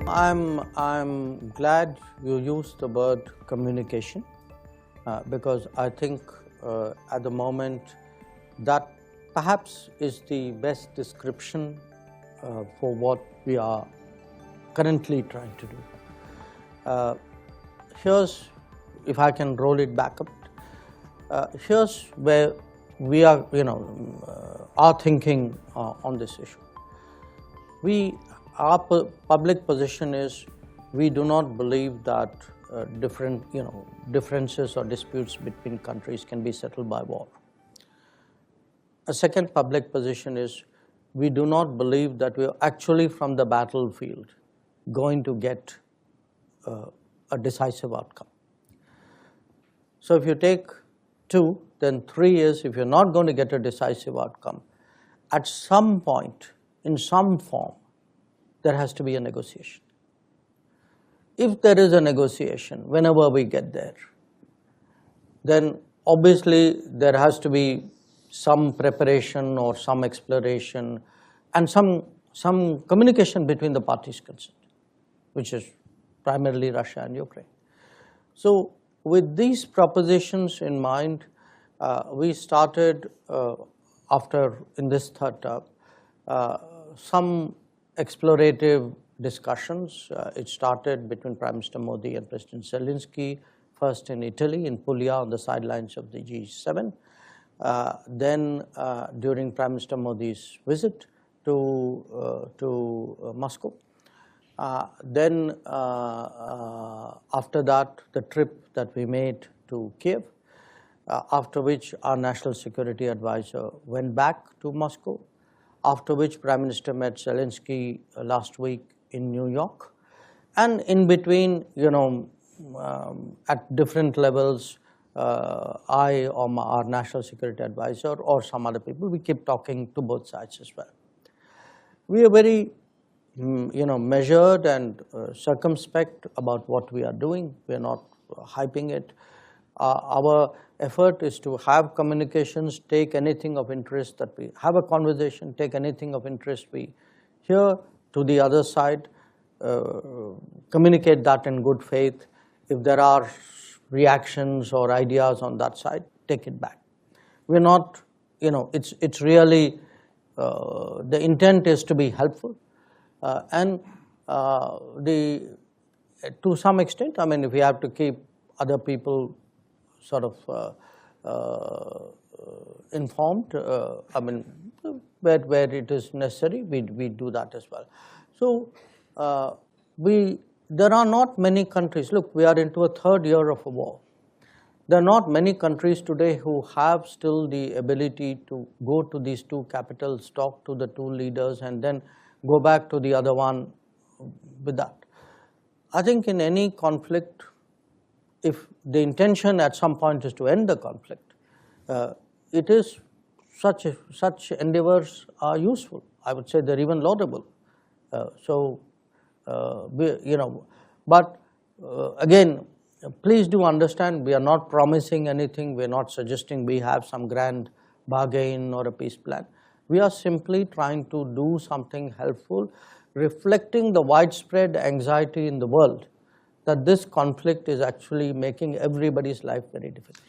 I'm glad you used the word communication because I think at the moment that perhaps is the best description for what we are currently trying to do. Here's, if I can roll it back up, here's where we are, are thinking on this issue. Our public position is we do not believe that differences or disputes between countries can be settled by war. A second public position is we do not believe that we are actually from the battlefield going to get a decisive outcome. So if you take 2, then 3 is if you're not going to get a decisive outcome, at some point, in some form, there has to be a negotiation. If there is a negotiation, whenever we get there, then obviously there has to be some preparation or some exploration and some communication between the parties concerned, which is primarily Russia and Ukraine. So with these propositions in mind, we started in this third term, some explorative discussions. It started between Prime Minister Modi and President Zelensky, first in Italy, in Puglia, on the sidelines of the G7. Then during Prime Minister Modi's visit to Moscow. Then after that, the trip that we made to Kiev, after which our National Security Advisor went back to Moscow, after which Prime Minister met Zelensky last week in New York. And in between, at different levels, I or our National Security Advisor or some other people, we keep talking to both sides as well. We are very measured and circumspect about what we are doing. We are not hyping it. Our effort is to have communications, take anything of interest that we have a conversation, take anything of interest we hear to the other side, communicate that in good faith. If there are reactions or ideas on that side, take it back. We're not, it's really, the intent is to be helpful. And to some extent, if we have to keep other people sort of informed, where it is necessary, we do that as well. So there are not many countries. Look, we are into a third year of a war. There are not many countries today who have still the ability to go to these two capitals, talk to the two leaders, and then go back to the other one with that. I think in any conflict, if the intention at some point is to end the conflict, it is such endeavors are useful. I would say they're even laudable. But again, please do understand, we are not promising anything. We are not suggesting we have some grand bargain or a peace plan. We are simply trying to do something helpful, reflecting the widespread anxiety in the world that this conflict is actually making everybody's life very difficult.